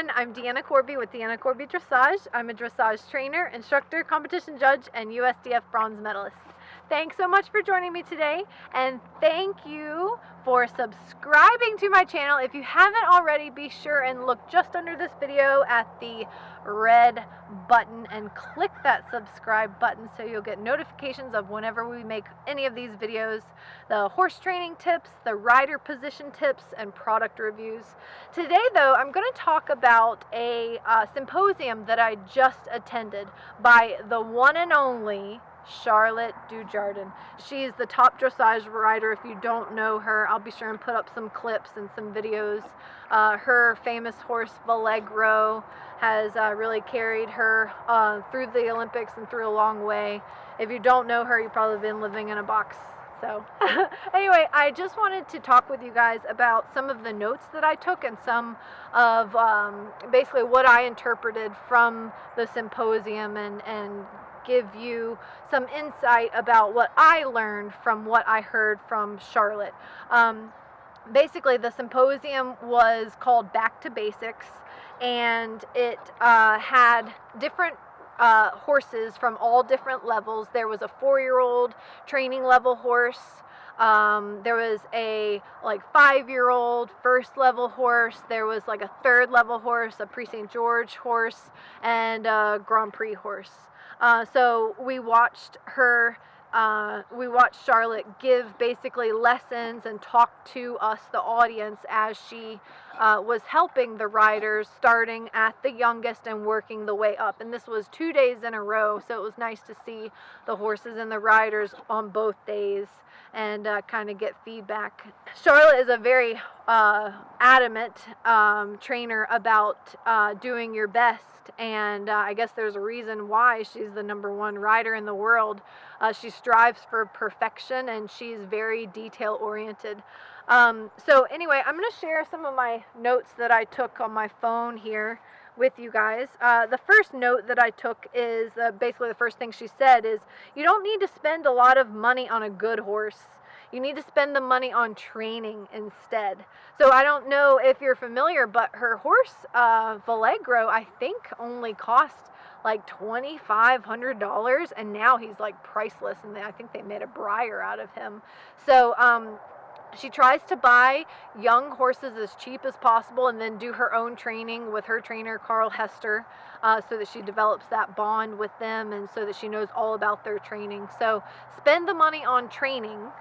everyone, I'm Deanna Corby with Deanna Corby Dressage. I'm a dressage trainer, instructor, competition judge, and USDF bronze medalist. Thanks so much for joining me today, and thank you for subscribing to my channel. If you haven't already, be sure and look just under this video at the red button and click that subscribe button so you'll get notifications of whenever we make any of these videos, the horse training tips, the rider position tips, and product reviews. Today though, I'm going to talk about a symposium that I just attended by the one and only Charlotte Dujardin. She's the top dressage rider. If you don't know her, I'll be sure and put up some clips and some videos. Her famous horse Vallegro has really carried her through the Olympics and through a long way. If you don't know her, you've probably been living in a box. So anyway, I just wanted to talk with you guys about some of the notes that I took and some of basically what I interpreted from the symposium and give you some insight about what I learned from what I heard from Charlotte. Basically, the symposium was called Back to Basics, and it had different horses from all different levels. There was a 4-year-old training level horse. There was a 5-year-old first level horse. There was like a 3rd level horse, a Prix St. George horse, and a Grand Prix horse. So we watched Charlotte give basically lessons and talk to us, the audience, as she was helping the riders, starting at the youngest and working the way up. And this was 2 days in a row, so it was nice to see the horses and the riders on both days and kind of get feedback. Charlotte is a very adamant trainer about doing your best, and I guess there's a reason why she's the #1 rider in the world. She strives for perfection, and she's very detail oriented. So anyway, I'm going to share some of my notes that I took on my phone here with you guys. The first note that I took is basically the first thing she said is, you don't need to spend a lot of money on a good horse. You need to spend the money on training instead. So I don't know if you're familiar, but her horse, Vallegro, I think only cost like $2,500, and now he's like priceless, and I think they made a Breyer out of him. So she tries to buy young horses as cheap as possible and then do her own training with her trainer, Carl Hester, so that she develops that bond with them and so that she knows all about their training. So spend the money on training,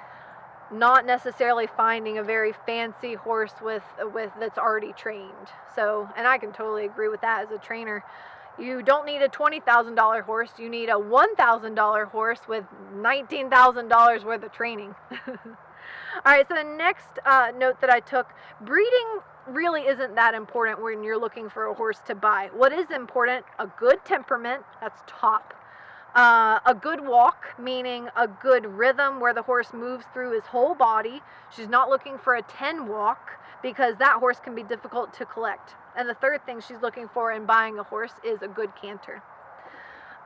not necessarily finding a very fancy horse with that's already trained. So, and I can totally agree with that as a trainer. You don't need a $20,000 horse. You need a $1,000 horse with $19,000 worth of training. All right, so the next note that I took, breeding really isn't that important when you're looking for a horse to buy. What is important? A good temperament, that's top. A good walk, meaning a good rhythm where the horse moves through his whole body. She's not looking for a 10 walk because that horse can be difficult to collect. And the third thing she's looking for in buying a horse is a good canter.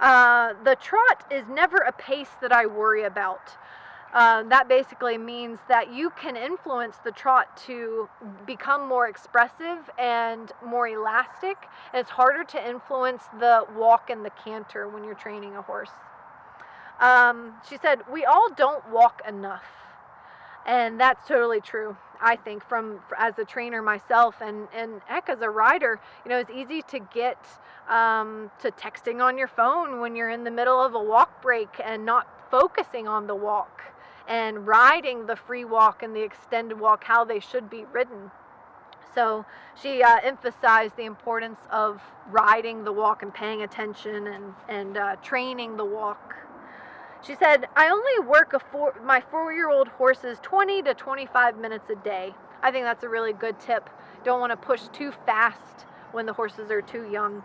The trot is never a pace that I worry about. That basically means that you can influence the trot to become more expressive and more elastic. And it's harder to influence the walk and the canter when you're training a horse. She said, we all don't walk enough. And that's totally true, I think, as a trainer myself and heck, as a rider. You know, it's easy to get to texting on your phone when you're in the middle of a walk break and not focusing on the walk and riding the free walk and the extended walk how they should be ridden. So she emphasized the importance of riding the walk and paying attention and training the walk. She said, I only work my 4-year-old horses 20 to 25 minutes a day. I think that's a really good tip. Don't want to push too fast when the horses are too young.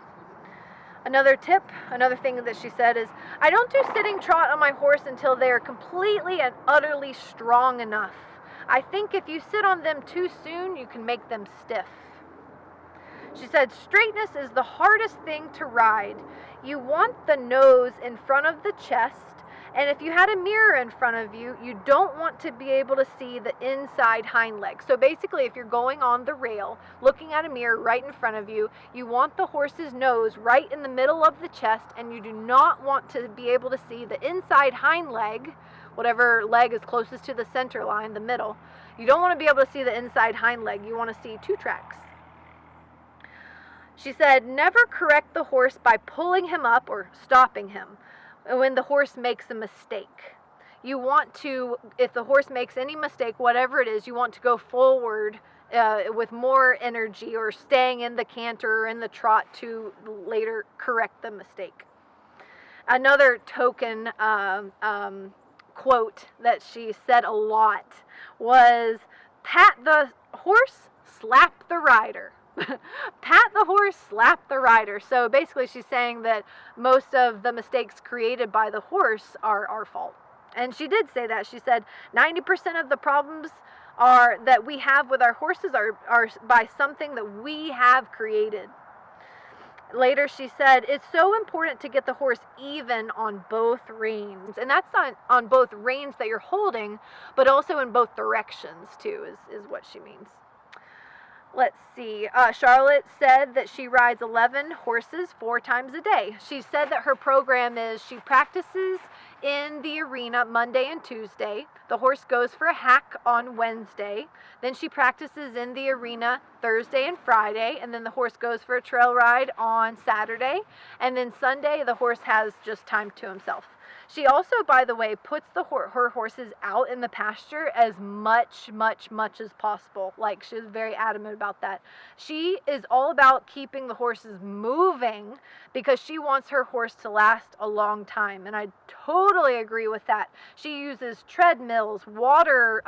Another tip, another thing that she said is, I don't do sitting trot on my horse until they are completely and utterly strong enough. I think if you sit on them too soon, you can make them stiff. She said, straightness is the hardest thing to ride. You want the nose in front of the chest And if you had a mirror in front of you, you don't want to be able to see the inside hind leg. So basically, if you're going on the rail, looking at a mirror right in front of you, you want the horse's nose right in the middle of the chest, and you do not want to be able to see the inside hind leg, whatever leg is closest to the center line, the middle. You don't want to be able to see the inside hind leg. You want to see two tracks. She said, never correct the horse by pulling him up or stopping him when the horse makes a mistake. You want to, if the horse makes any mistake, whatever it is, you want to go forward with more energy, or staying in the canter or in the trot to later correct the mistake. Another token quote that she said a lot was, pat the horse, slap the rider. Pat the horse, slap the rider. So basically she's saying that most of the mistakes created by the horse are our fault. And she did say that. She said 90% of the problems that we have with our horses are by something that we have created. Later she said, it's so important to get the horse even on both reins. And that's on both reins that you're holding, but also in both directions too, is what she means. Let's see. Charlotte said that she rides 11 horses 4 times a day. She said that her program is she practices in the arena Monday and Tuesday. The horse goes for a hack on Wednesday. Then she practices in the arena Thursday and Friday. And then the horse goes for a trail ride on Saturday. And then Sunday, the horse has just time to himself. She also, by the way, puts her horses out in the pasture as much as possible. Like, she was very adamant about that. She is all about keeping the horses moving because she wants her horse to last a long time. And I totally agree with that. She uses treadmills, water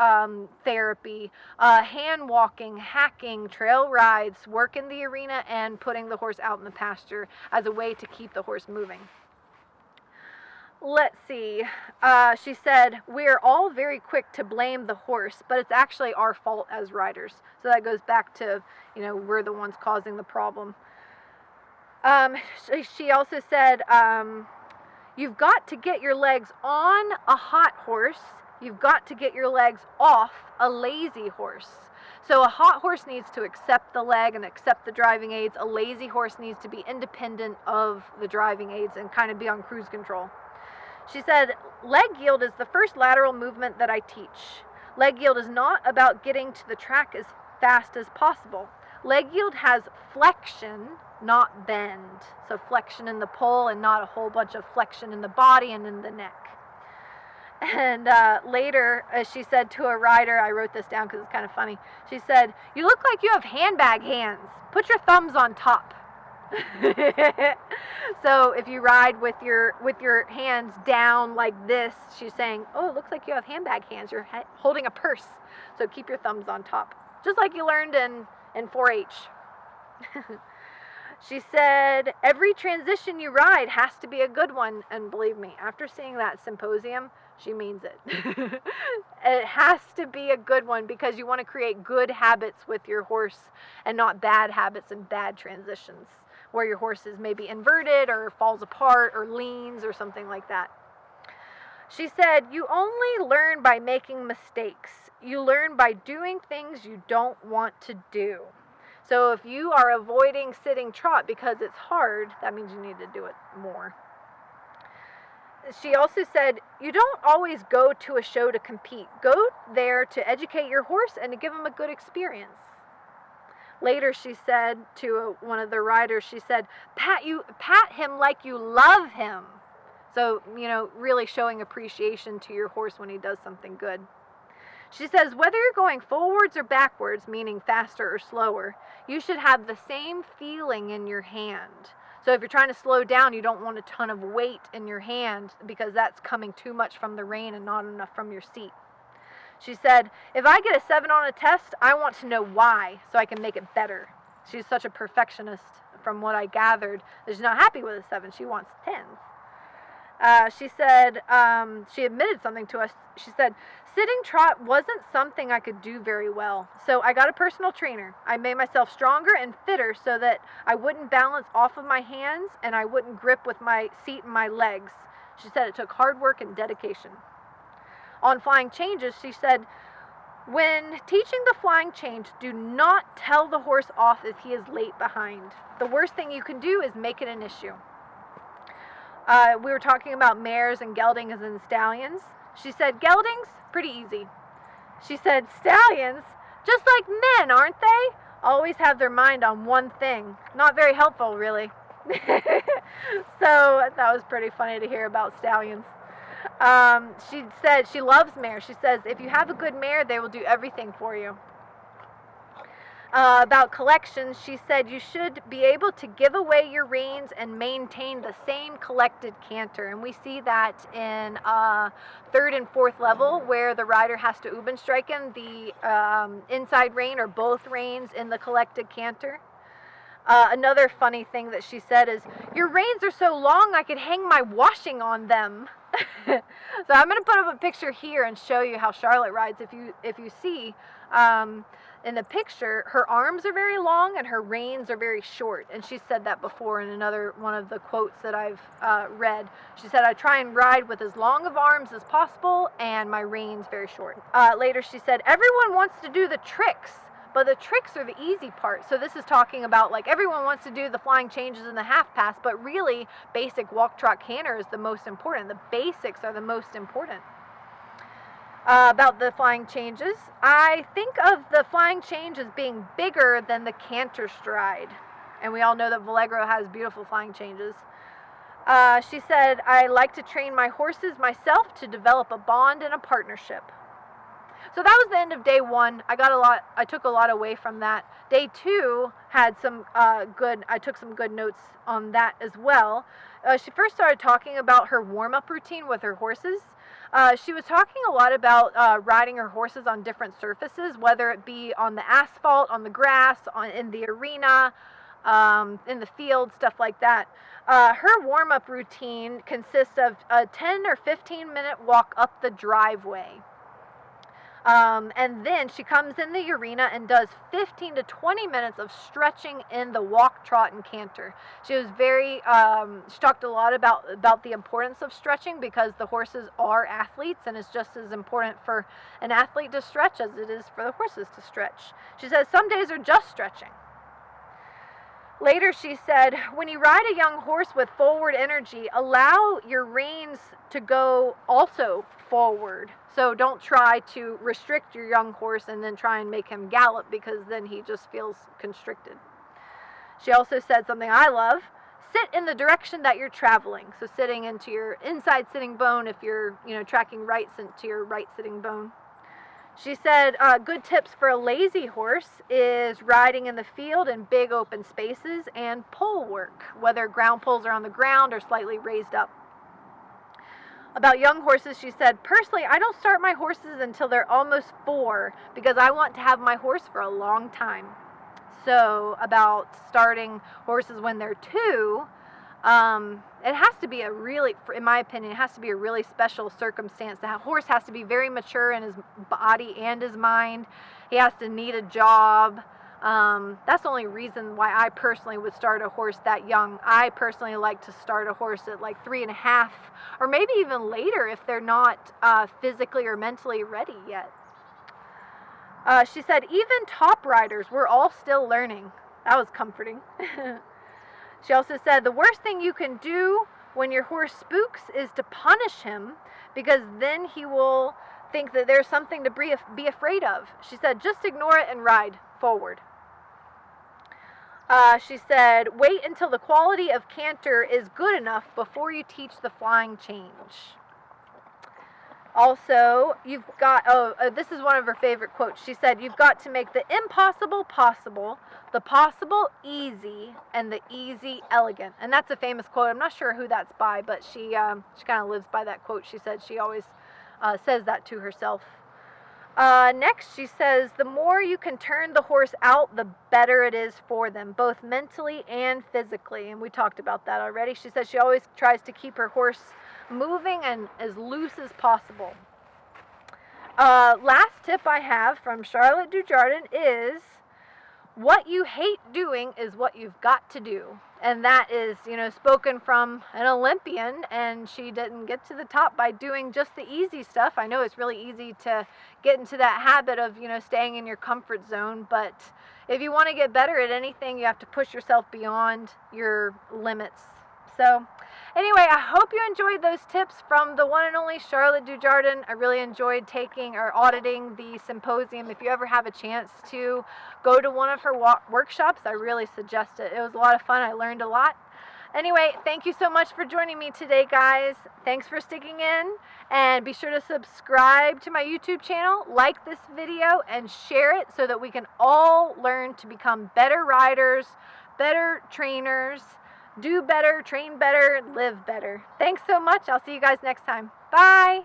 therapy, hand walking, hacking, trail rides, work in the arena, and putting the horse out in the pasture as a way to keep the horse moving. Let's see. She said, we're all very quick to blame the horse, but it's actually our fault as riders. So that goes back to, we're the ones causing the problem. She also said, you've got to get your legs on a hot horse. You've got to get your legs off a lazy horse. So a hot horse needs to accept the leg and accept the driving aids. A lazy horse needs to be independent of the driving aids and kind of be on cruise control. She said, leg yield is the first lateral movement that I teach. Leg yield is not about getting to the track as fast as possible. Leg yield has flexion, not bend. So flexion in the pole and not a whole bunch of flexion in the body and in the neck. And later, as she said to a rider, I wrote this down because it's kind of funny. She said, you look like you have handbag hands. Put your thumbs on top. So if you ride with your hands down like this, she's saying, oh, it looks like you have handbag hands. You're holding a purse. So keep your thumbs on top. Just like you learned in 4-H. She said, every transition you ride has to be a good one. And believe me, after seeing that Symposium, she means it. It has to be a good one because you want to create good habits with your horse and not bad habits and bad transitions where your horse is maybe inverted or falls apart or leans or something like that. She said, you only learn by making mistakes. You learn by doing things you don't want to do. So if you are avoiding sitting trot because it's hard, that means you need to do it more. She also said, you don't always go to a show to compete. Go there to educate your horse and to give him a good experience. Later, she said to one of the riders, she said, pat him like you love him. So, really showing appreciation to your horse when he does something good. She says, whether you're going forwards or backwards, meaning faster or slower, you should have the same feeling in your hand. So if you're trying to slow down, you don't want a ton of weight in your hand because that's coming too much from the rein and not enough from your seat. She said, if I get a 7 on a test, I want to know why so I can make it better. She's such a perfectionist from what I gathered. She's not happy with a 7. She wants 10s. She said, she admitted something to us. She said, sitting trot wasn't something I could do very well. So I got a personal trainer. I made myself stronger and fitter so that I wouldn't balance off of my hands and I wouldn't grip with my seat and my legs. She said it took hard work and dedication. On flying changes, she said, when teaching the flying change, do not tell the horse off if he is late behind. The worst thing you can do is make it an issue. We were talking about mares and geldings and stallions. She said, geldings, pretty easy. She said, stallions, just like men, aren't they? Always have their mind on one thing. Not very helpful, really. So that was pretty funny to hear about stallions. She said she loves mares. She says, if you have a good mare, they will do everything for you. About collections, she said you should be able to give away your reins and maintain the same collected canter. And we see that in third and fourth level, where the rider has to Ubenstreichen the inside rein or both reins in the collected canter. Another funny thing that she said is, your reins are so long I could hang my washing on them. So I'm going to put up a picture here and show you how Charlotte rides. If you see in the picture, her arms are very long and her reins are very short. And she said that before in another one of the quotes that I've read. She said, I try and ride with as long of arms as possible and my reins very short. Later she said, everyone wants to do the tricks, but the tricks are the easy part. So this is talking about, like, everyone wants to do the flying changes in the half pass, but really basic walk, trot, canter is the most important. The basics are the most important. About the flying changes, I think of the flying change as being bigger than the canter stride. And we all know that Vallegro has beautiful flying changes. She said, I like to train my horses myself to develop a bond and a partnership. So that was the end of day one. I took a lot away from that. Day two had some I took some good notes on that as well. She first started talking about her warm-up routine with her horses. She was talking a lot about riding her horses on different surfaces, whether it be on the asphalt, on the grass, in the arena, in the field, stuff like that. Her warm-up routine consists of a 10 or 15-minute walk up the driveway. And then she comes in the arena and does 15 to 20 minutes of stretching in the walk, trot, and canter. She was she talked a lot about the importance of stretching, because the horses are athletes, and it's just as important for an athlete to stretch as it is for the horses to stretch. She says some days are just stretching. Later she said, when you ride a young horse with forward energy, allow your reins to go also forward. So don't try to restrict your young horse and then try and make him gallop, because then he just feels constricted. She also said something I love, sit in the direction that you're traveling. So sitting into your inside sitting bone, if you're tracking right into your right sitting bone. She said good tips for a lazy horse is riding in the field in big open spaces and pole work, whether ground poles are on the ground or slightly raised up. About young horses, she said, personally, I don't start my horses until they're almost 4, because I want to have my horse for a long time. So about starting horses when they're 2, it has to be in my opinion, it has to be a really special circumstance. The horse has to be very mature in his body and his mind. He has to need a job. That's the only reason why I personally would start a horse that young. I personally like to start a horse at like 3.5, or maybe even later if they're not physically or mentally ready yet. She said even top riders, we're all still learning. That was comforting. She also said the worst thing you can do when your horse spooks is to punish him, because then he will think that there's something to be afraid of. She said just ignore it and ride forward. She said, wait until the quality of canter is good enough before you teach the flying change. Also, you've got, this is one of her favorite quotes. She said, you've got to make the impossible possible, the possible easy, and the easy elegant. And that's a famous quote. I'm not sure who that's by, but she kind of lives by that quote. She said she always says that to herself. Next, she says, the more you can turn the horse out, the better it is for them, both mentally and physically. And we talked about that already. She says she always tries to keep her horse moving and as loose as possible. Last tip I have from Charlotte Dujardin is, what you hate doing is what you've got to do. And that is, you know, spoken from an Olympian, and she didn't get to the top by doing just the easy stuff. I know it's really easy to get into that habit of, you know, staying in your comfort zone, but if you want to get better at anything, you have to push yourself beyond your limits. So anyway, I hope you enjoyed those tips from the one and only Charlotte Dujardin. I really enjoyed taking or auditing the Symposium. If you ever have a chance to go to one of her workshops, I really suggest it. It was a lot of fun. I learned a lot. Anyway, thank you so much for joining me today, guys. Thanks for sticking in, and be sure to subscribe to my YouTube channel, like this video, and share it so that we can all learn to become better riders, better trainers, do better, train better, live better. Thanks so much. I'll see you guys next time. Bye.